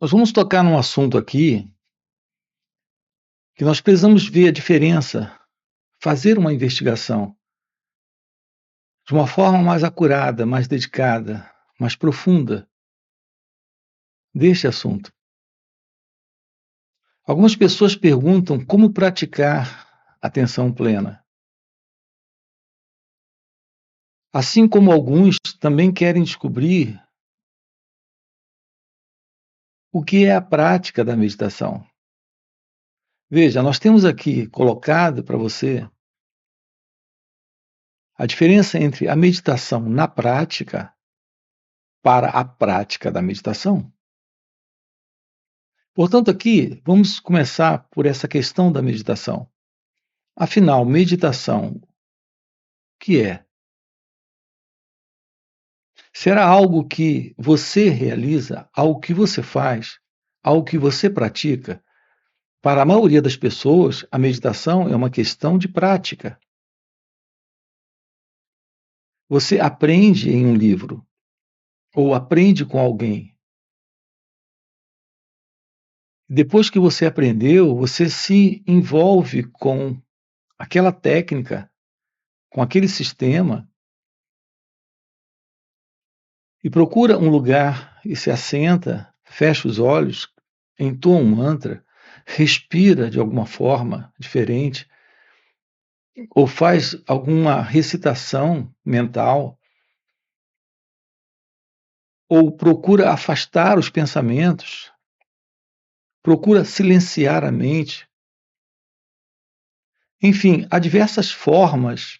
Nós vamos tocar num assunto aqui que nós precisamos ver a diferença, fazer uma investigação de uma forma mais acurada, mais dedicada, mais profunda deste assunto. Algumas pessoas perguntam como praticar atenção plena. Assim como alguns também querem descobrir o que é a prática da meditação. Veja, nós temos aqui colocado para você a diferença entre a meditação na prática para a prática da meditação. Portanto, aqui vamos começar por essa questão da meditação. Afinal, meditação, o que é? Será algo que você realiza, algo que você faz, algo que você pratica? Para a maioria das pessoas, a meditação é uma questão de prática. Você aprende em um livro, ou aprende com alguém. Depois que você aprendeu, você se envolve com aquela técnica, com aquele sistema, e procura um lugar e se assenta, fecha os olhos, entoa um mantra, respira de alguma forma diferente, ou faz alguma recitação mental, ou procura afastar os pensamentos, procura silenciar a mente. Enfim, há diversas formas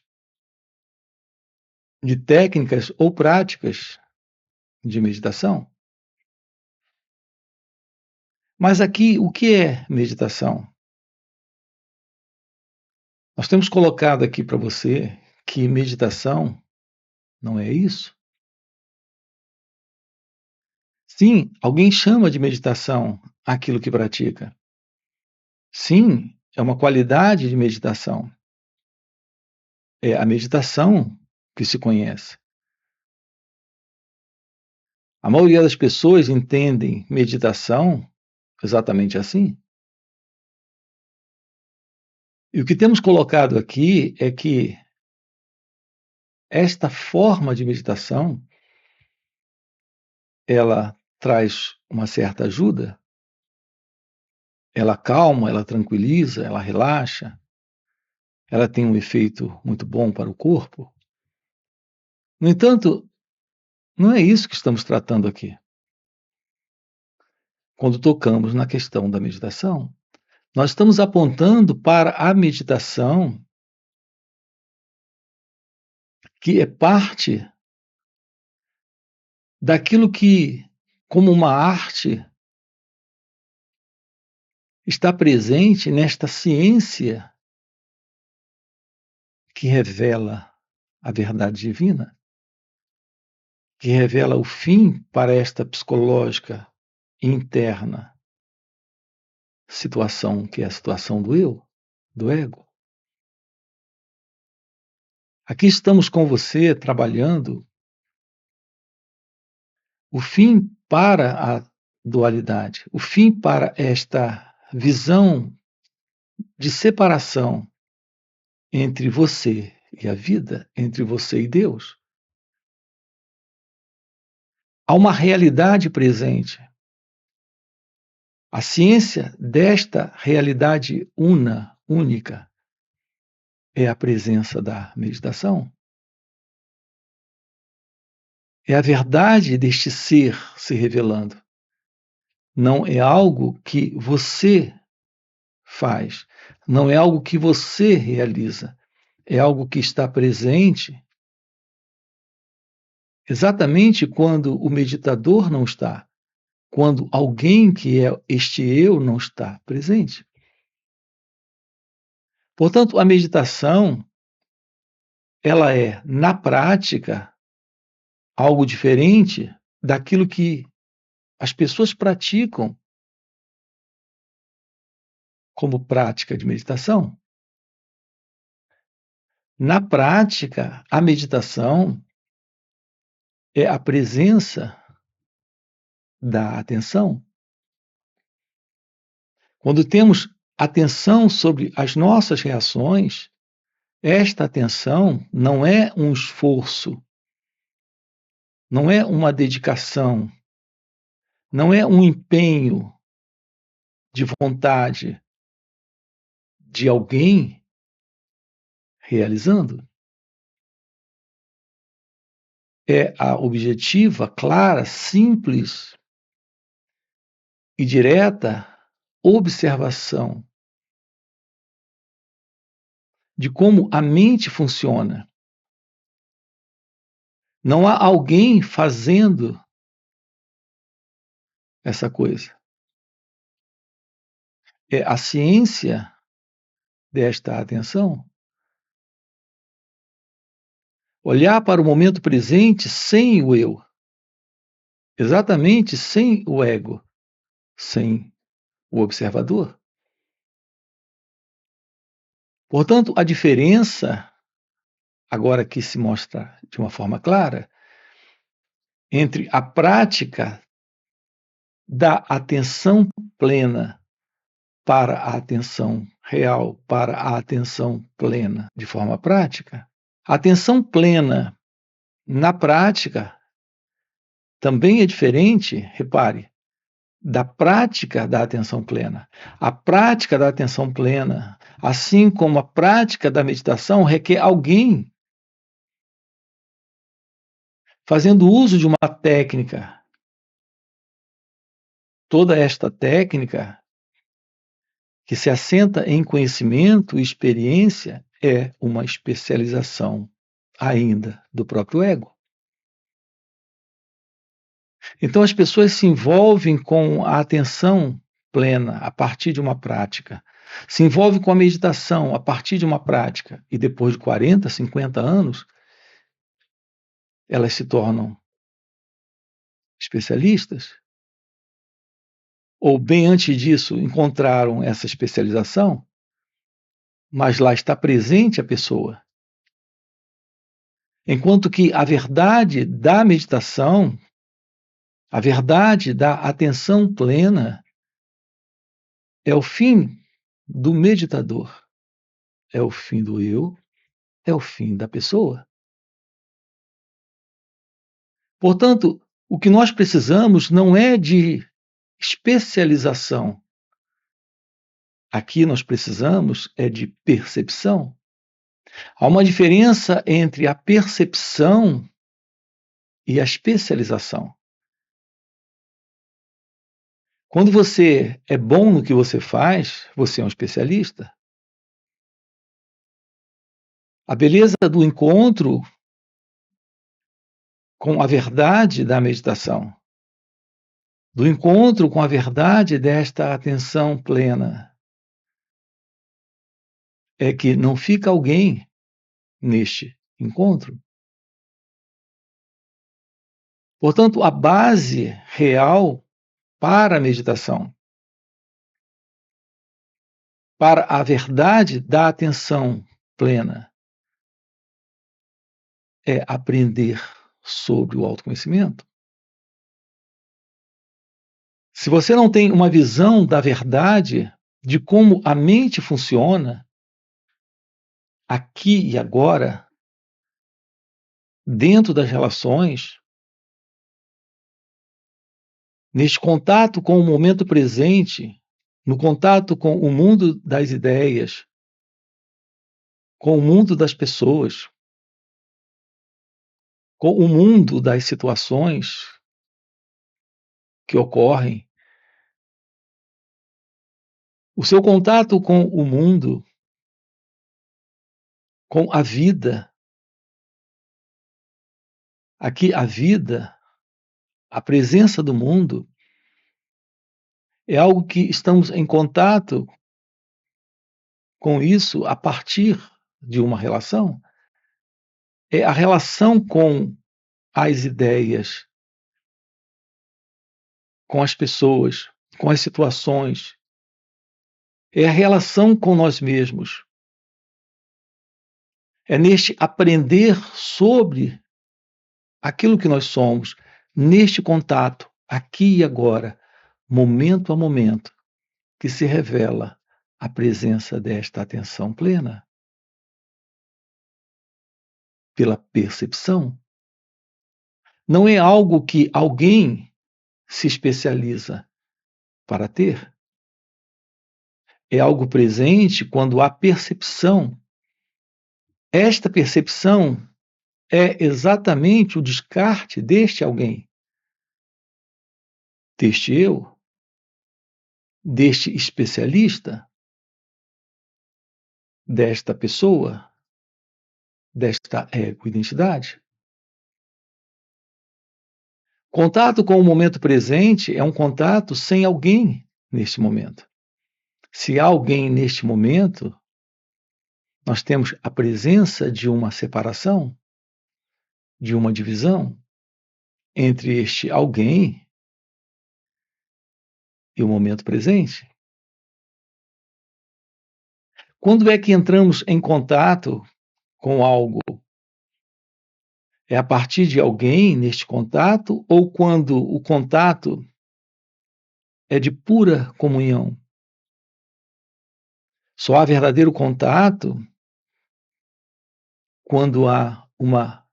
de técnicas ou práticas de meditação. Mas aqui, o que é meditação? Nós temos colocado aqui para você que meditação não é isso. Sim, alguém chama de meditação aquilo que pratica. Sim, é uma qualidade de meditação. É a meditação que se conhece. A maioria das pessoas entendem meditação exatamente assim. E o que temos colocado aqui é que esta forma de meditação, ela traz uma certa ajuda, ela calma, ela tranquiliza, ela relaxa, ela tem um efeito muito bom para o corpo. No entanto, não é isso que estamos tratando aqui. Quando tocamos na questão da meditação, nós estamos apontando para a meditação que é parte daquilo que, como uma arte, está presente nesta ciência que revela a verdade divina, que revela o fim para esta psicológica interna situação, que é a situação do eu, do ego. Aqui estamos com você trabalhando o fim para a dualidade, o fim para esta visão de separação entre você e a vida, entre você e Deus. Há uma realidade presente. A ciência desta realidade única, é a presença da meditação. É a verdade deste ser se revelando. Não é algo que você faz, não é algo que você realiza, é algo que está presente exatamente quando o meditador não está, quando alguém que é este eu não está presente. Portanto, a meditação, ela é, na prática, algo diferente daquilo que as pessoas praticam como prática de meditação. Na prática, a meditação é a presença da atenção. Quando temos atenção sobre as nossas reações, esta atenção não é um esforço, não é uma dedicação, não é um empenho de vontade de alguém realizando. É a objetiva, clara, simples e direta observação de como a mente funciona. Não há alguém fazendo essa coisa. É a ciência desta atenção. Olhar para o momento presente sem o eu. Exatamente sem o ego, sem o observador. Portanto, a diferença, agora que se mostra de uma forma clara, entre a prática da atenção plena para a atenção real, para a atenção plena de forma prática, a atenção plena na prática também é diferente, repare, da prática da atenção plena. A prática da atenção plena, assim como a prática da meditação, requer alguém fazendo uso de uma técnica. Toda esta técnica, que se assenta em conhecimento e experiência, é uma especialização ainda do próprio ego. Então as pessoas se envolvem com a atenção plena a partir de uma prática, se envolvem com a meditação a partir de uma prática, e depois de 40, 50 anos, elas se tornam especialistas, ou bem antes disso encontraram essa especialização, mas lá está presente a pessoa. Enquanto que a verdade da meditação, a verdade da atenção plena, é o fim do meditador, é o fim do eu, é o fim da pessoa. Portanto, o que nós precisamos não é de especialização. Aqui nós precisamos é de percepção. Há uma diferença entre a percepção e a especialização. Quando você é bom no que você faz, você é um especialista. A beleza do encontro com a verdade da meditação, do encontro com a verdade desta atenção plena, é que não fica alguém neste encontro. Portanto, a base real para a meditação, para a verdade da atenção plena, é aprender sobre o autoconhecimento. Se você não tem uma visão da verdade de como a mente funciona, aqui e agora, dentro das relações, neste contato com o momento presente, no contato com o mundo das ideias, com o mundo das pessoas, com o mundo das situações que ocorrem, o seu contato com o mundo, com a vida. Aqui a vida, a presença do mundo, é algo que estamos em contato com isso a partir de uma relação. É a relação com as ideias, com as pessoas, com as situações. É a relação com nós mesmos. É neste aprender sobre aquilo que nós somos, neste contato, aqui e agora, momento a momento, que se revela a presença desta atenção plena pela percepção. Não é algo que alguém se especializa para ter. É algo presente quando há percepção. Esta percepção é exatamente o descarte deste alguém, deste eu, deste especialista, desta pessoa, desta ego-identidade. Contato com o momento presente é um contato sem alguém neste momento. Se há alguém neste momento, nós temos a presença de uma separação, de uma divisão entre este alguém e o momento presente. Quando é que entramos em contato com algo? É a partir de alguém neste contato ou quando o contato é de pura comunhão? Só há verdadeiro contato quando há uma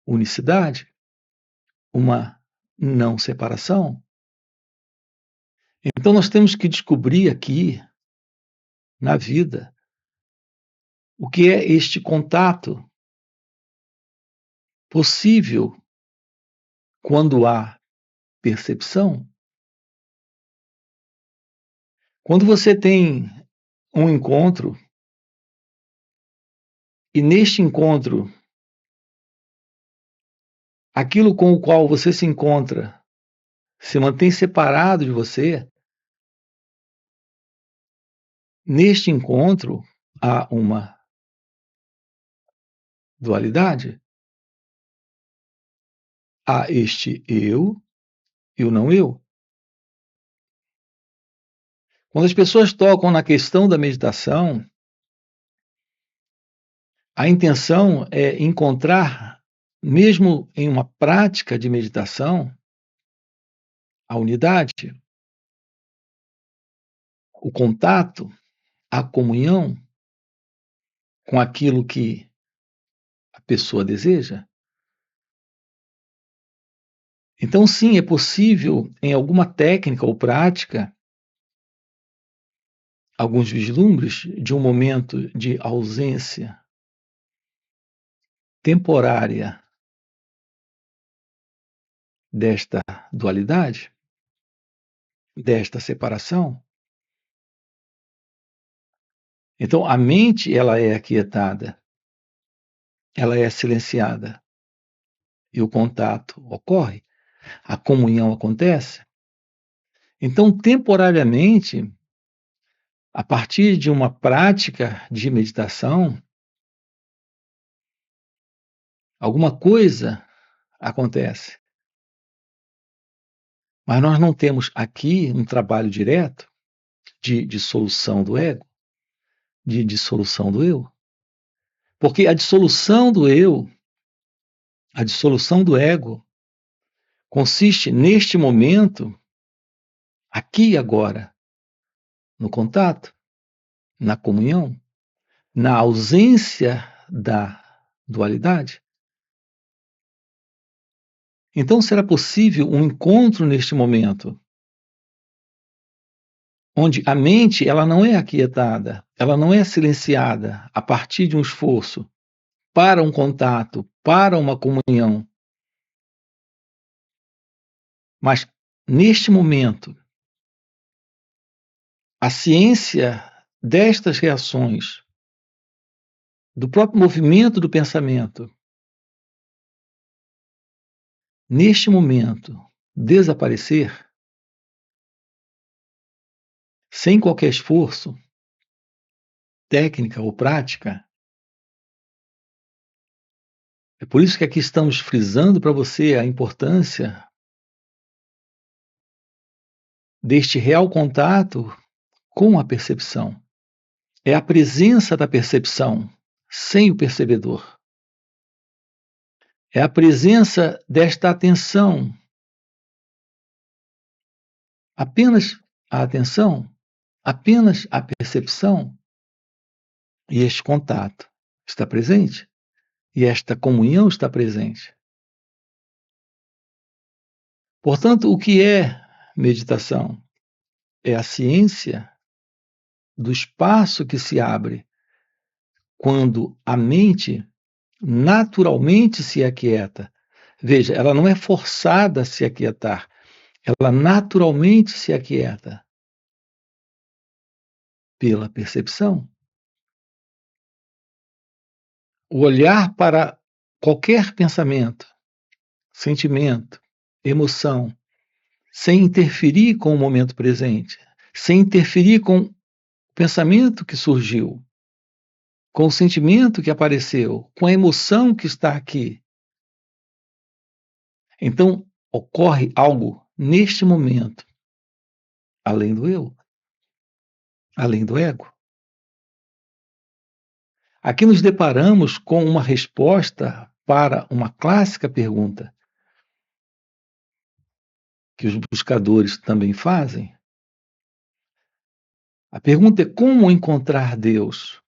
unicidade, uma não separação. Então nós temos que descobrir aqui, na vida, o que é este contato possível quando há percepção. Quando você tem um encontro e neste encontro aquilo com o qual você se encontra se mantém separado de você, neste encontro há uma dualidade. Há este eu e o não eu. Quando as pessoas tocam na questão da meditação, a intenção é encontrar, mesmo em uma prática de meditação, a unidade, o contato, a comunhão com aquilo que a pessoa deseja. Então, sim, é possível, em alguma técnica ou prática, alguns vislumbres de um momento de ausência temporária desta dualidade, desta separação. Então, a mente, ela é aquietada, ela é silenciada e o contato ocorre, a comunhão acontece. Então, temporariamente, a partir de uma prática de meditação, alguma coisa acontece. Mas nós não temos aqui um trabalho direto de dissolução do ego, de dissolução do eu. Porque a dissolução do eu, a dissolução do ego, consiste neste momento, aqui e agora, no contato, na comunhão, na ausência da dualidade. Então será possível um encontro neste momento, onde a mente ela não é aquietada, ela não é silenciada a partir de um esforço para um contato, para uma comunhão. Mas neste momento, a ciência destas reações, do próprio movimento do pensamento, neste momento, desaparecer, sem qualquer esforço, técnica ou prática. É por isso que aqui estamos frisando para você a importância deste real contato com a percepção. É a presença da percepção sem o percebedor. É a presença desta atenção. Apenas a atenção Apenas a percepção e este contato está presente, e esta comunhão está presente. Portanto, o que é meditação? É a ciência do espaço que se abre quando a mente naturalmente se aquieta. Veja, ela não é forçada a se aquietar, ela naturalmente se aquieta pela percepção. O olhar para qualquer pensamento, sentimento, emoção, sem interferir com o momento presente, sem interferir com o pensamento que surgiu, com o sentimento que apareceu, com a emoção que está aqui. Então, ocorre algo neste momento, além do eu, além do ego. Aqui nos deparamos com uma resposta para uma clássica pergunta que os buscadores também fazem. A pergunta é: como encontrar Deus?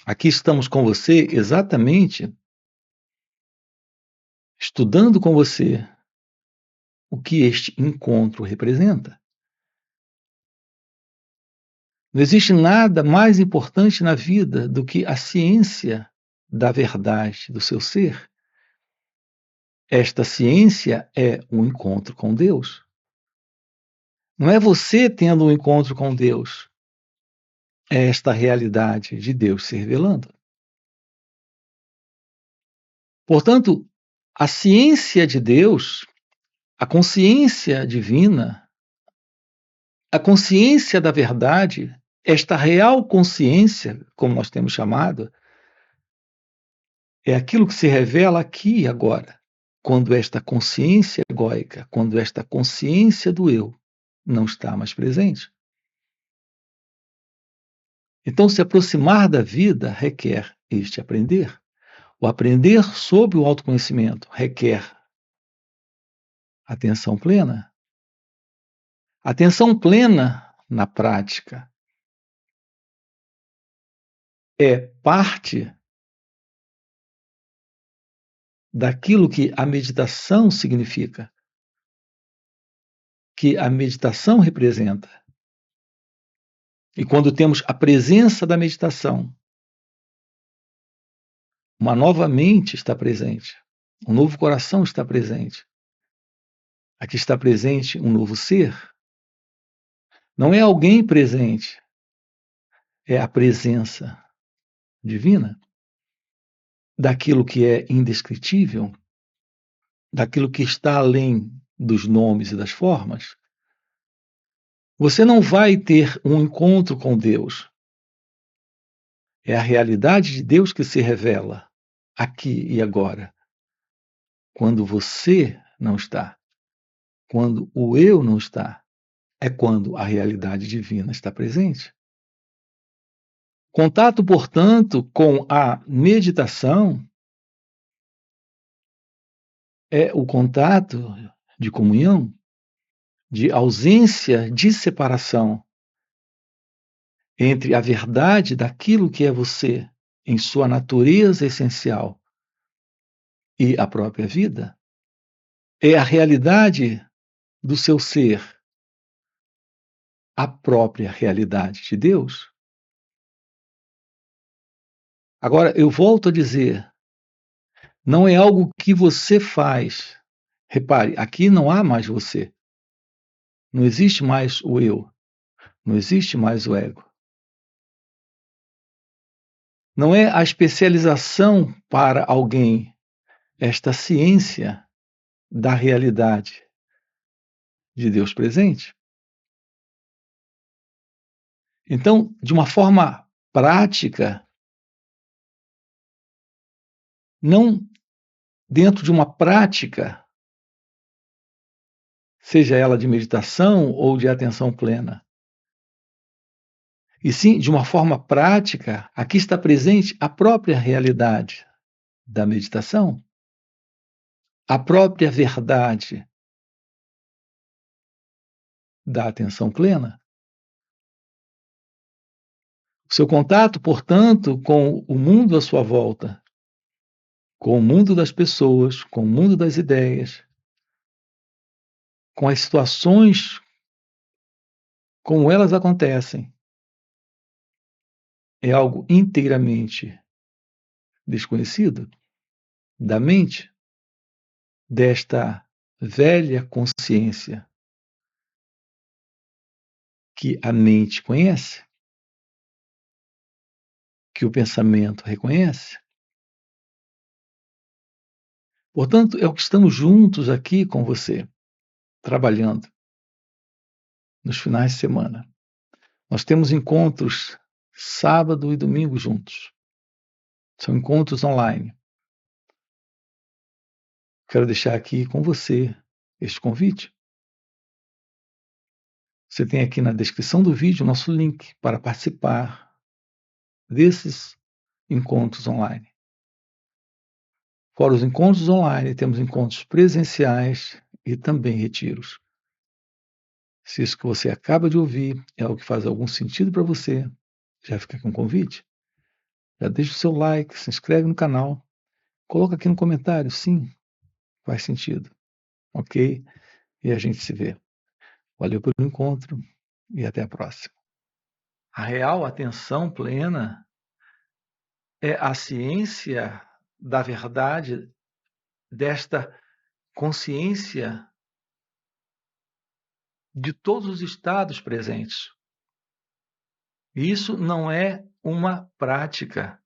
Aqui estamos com você exatamente estudando com você o que este encontro representa. Não existe nada mais importante na vida do que a ciência da verdade do seu ser. Esta ciência é um encontro com Deus. Não é você tendo um encontro com Deus, é esta realidade de Deus se revelando. Portanto, a ciência de Deus, a consciência divina, a consciência da verdade, esta real consciência, como nós temos chamado, é aquilo que se revela aqui e agora, quando esta consciência egóica, quando esta consciência do eu não está mais presente. Então, se aproximar da vida requer este aprender. O aprender sobre o autoconhecimento requer atenção plena. Atenção plena na prática é parte daquilo que a meditação significa, que a meditação representa. E quando temos a presença da meditação, uma nova mente está presente, um novo coração está presente. Aqui está presente um novo ser. Não é alguém presente, é a presença divina daquilo que é indescritível, daquilo que está além dos nomes e das formas. Você não vai ter um encontro com Deus. É a realidade de Deus que se revela aqui e agora. Quando você não está, quando o eu não está, é quando a realidade divina está presente. Contato, portanto, com a meditação é o contato de comunhão, de ausência de separação entre a verdade daquilo que é você em sua natureza essencial e a própria vida. É a realidade do seu ser, a própria realidade de Deus. Agora, eu volto a dizer, não é algo que você faz. Repare, aqui não há mais você. Não existe mais o eu. Não existe mais o ego. Não é a especialização para alguém esta ciência da realidade de Deus presente. Então, de uma forma prática, não dentro de uma prática, seja ela de meditação ou de atenção plena, e sim de uma forma prática, aqui está presente a própria realidade da meditação, a própria verdade da atenção plena. Seu contato, portanto, com o mundo à sua volta, com o mundo das pessoas, com o mundo das ideias, com as situações como elas acontecem, é algo inteiramente desconhecido da mente desta velha consciência que a mente conhece, que o pensamento reconhece. Portanto, é o que estamos juntos aqui com você, trabalhando nos finais de semana. Nós temos encontros sábado e domingo juntos. São encontros online. Quero deixar aqui com você este convite. Você tem aqui na descrição do vídeo o nosso link para participar desses encontros online. Fora os encontros online, temos encontros presenciais e também retiros. Se isso que você acaba de ouvir é algo que faz algum sentido para você, já fica aqui um convite. Já deixa o seu like, se inscreve no canal, coloca aqui no comentário, sim, faz sentido, ok? E a gente se vê. Valeu pelo encontro e até a próxima. A real atenção plena é a ciência da verdade desta consciência de todos os estados presentes. Isso não é uma prática,